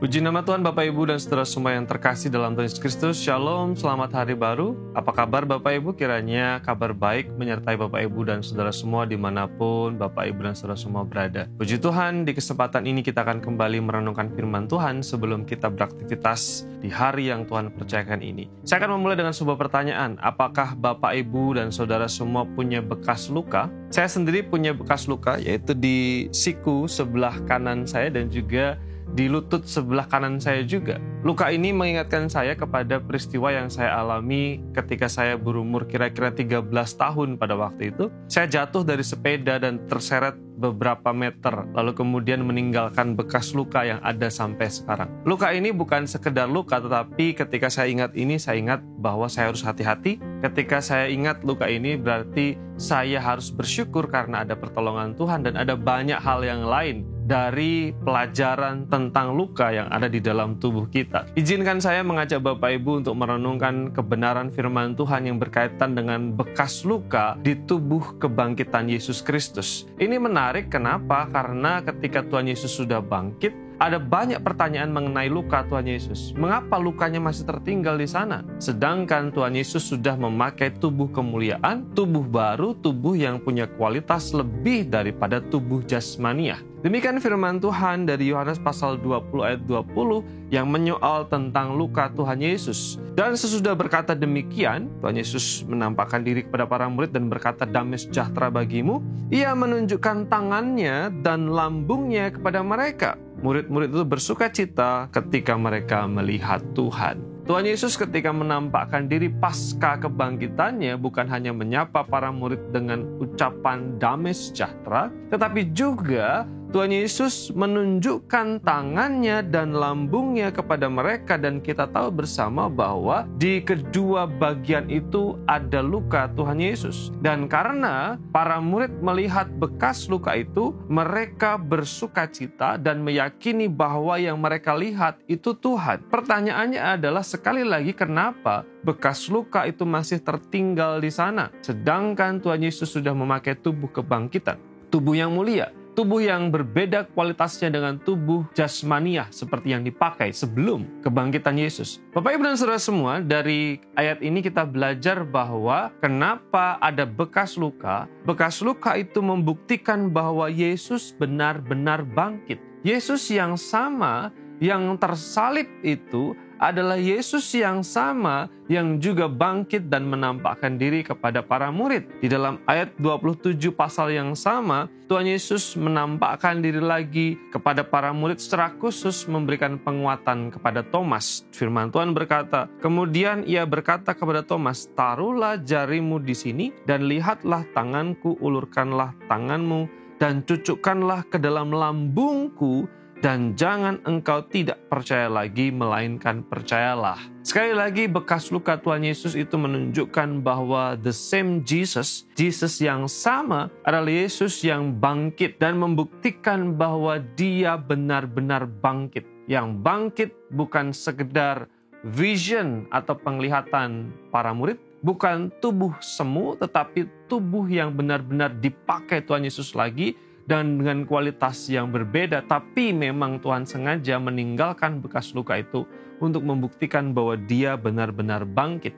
Puji nama Tuhan Bapak Ibu dan saudara semua yang terkasih dalam Tuhan Yesus Kristus. Shalom, selamat hari baru. Apa kabar Bapak Ibu? Kiranya kabar baik menyertai Bapak Ibu dan saudara semua dimanapun Bapak Ibu dan saudara semua berada. Puji Tuhan, di kesempatan ini kita akan kembali merenungkan firman Tuhan sebelum kita beraktivitas di hari yang Tuhan percayakan ini. Saya akan memulai dengan sebuah pertanyaan. Apakah Bapak Ibu dan saudara semua punya bekas luka? Saya sendiri punya bekas luka, yaitu di siku sebelah kanan saya dan juga di lutut sebelah kanan saya juga. Luka ini mengingatkan saya kepada peristiwa yang saya alami ketika saya berumur kira-kira 13 tahun pada waktu itu. Saya jatuh dari sepeda dan terseret beberapa meter, lalu kemudian meninggalkan bekas luka yang ada sampai sekarang. Luka ini bukan sekedar luka, tetapi ketika saya ingat ini, saya ingat bahwa saya harus hati-hati. Ketika saya ingat luka ini, berarti saya harus bersyukur karena ada pertolongan Tuhan dan ada banyak hal yang lain dari pelajaran tentang luka yang ada di dalam tubuh kita. Izinkan saya mengajak Bapak Ibu untuk merenungkan kebenaran firman Tuhan yang berkaitan dengan bekas luka di tubuh kebangkitan Yesus Kristus. Ini menarik, kenapa? Karena ketika Tuhan Yesus sudah bangkit, ada banyak pertanyaan mengenai luka Tuhan Yesus. Mengapa lukanya masih tertinggal di sana? Sedangkan Tuhan Yesus sudah memakai tubuh kemuliaan, tubuh baru, tubuh yang punya kualitas lebih daripada tubuh jasmaniah. Demikian firman Tuhan dari Yohanes pasal 20 ayat 20 yang menyoal tentang luka Tuhan Yesus. Dan sesudah berkata demikian, Tuhan Yesus menampakkan diri kepada para murid dan berkata, "Damai sejahtera bagimu." Ia menunjukkan tangannya dan lambungnya kepada mereka. Murid-murid itu bersuka cita ketika mereka melihat Tuhan. Tuhan Yesus ketika menampakkan diri pasca kebangkitannya bukan hanya menyapa para murid dengan ucapan damai sejahtera, tetapi juga Tuhan Yesus menunjukkan tangannya dan lambungnya kepada mereka, dan kita tahu bersama bahwa di kedua bagian itu ada luka Tuhan Yesus. Dan karena para murid melihat bekas luka itu, mereka bersuka cita dan meyakini bahwa yang mereka lihat itu Tuhan. Pertanyaannya adalah sekali lagi, kenapa bekas luka itu masih tertinggal di sana? Sedangkan Tuhan Yesus sudah memakai tubuh kebangkitan, tubuh yang mulia, tubuh yang berbeda kualitasnya dengan tubuh jasmaniah seperti yang dipakai sebelum kebangkitan Yesus. Bapak Ibu dan saudara semua, dari ayat ini kita belajar bahwa kenapa ada bekas luka. Bekas luka itu membuktikan bahwa Yesus benar-benar bangkit. Yesus yang sama yang tersalib itu adalah Yesus yang sama yang juga bangkit dan menampakkan diri kepada para murid. Di dalam ayat 27 pasal yang sama, Tuhan Yesus menampakkan diri lagi kepada para murid secara khusus memberikan penguatan kepada Thomas. Firman Tuhan berkata, kemudian ia berkata kepada Thomas, "Taruhlah jarimu di sini dan lihatlah tanganku, ulurkanlah tanganmu dan cucukkanlah ke dalam lambungku, dan jangan engkau tidak percaya lagi, melainkan percayalah." Sekali lagi, bekas luka Tuhan Yesus itu menunjukkan bahwa the same Jesus, Yesus yang sama adalah Yesus yang bangkit dan membuktikan bahwa dia benar-benar bangkit. Yang bangkit bukan sekedar vision atau penglihatan para murid, bukan tubuh semu, tetapi tubuh yang benar-benar dipakai Tuhan Yesus lagi, dan dengan kualitas yang berbeda, tapi memang Tuhan sengaja meninggalkan bekas luka itu untuk membuktikan bahwa dia benar-benar bangkit.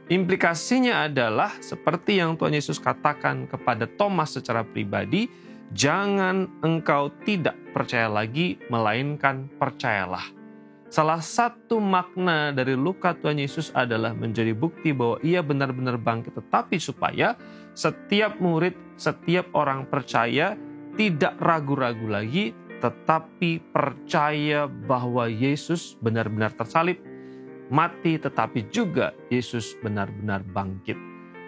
Implikasinya adalah seperti yang Tuhan Yesus katakan kepada Thomas secara pribadi, jangan engkau tidak percaya lagi, melainkan percayalah. Salah satu makna dari luka Tuhan Yesus adalah menjadi bukti bahwa ia benar-benar bangkit, tetapi supaya setiap murid, setiap orang percaya tidak ragu-ragu lagi, tetapi percaya bahwa Yesus benar-benar tersalib, mati, tetapi juga Yesus benar-benar bangkit.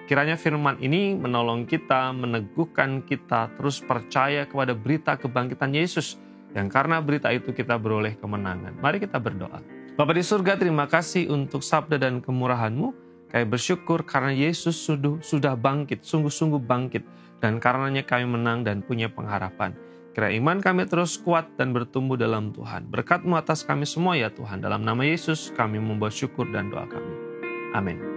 Kiranya firman ini menolong kita, meneguhkan kita terus percaya kepada berita kebangkitan Yesus, yang karena berita itu kita beroleh kemenangan. Mari kita berdoa. Bapa di surga, terima kasih untuk sabda dan kemurahan-Mu. Kami bersyukur karena Yesus sudah bangkit, sungguh-sungguh bangkit. Dan karenanya kami menang dan punya pengharapan. Kira iman kami terus kuat dan bertumbuh dalam Tuhan. Berkat-Mu atas kami semua ya Tuhan. Dalam nama Yesus kami membawa syukur dan doa kami. Amin.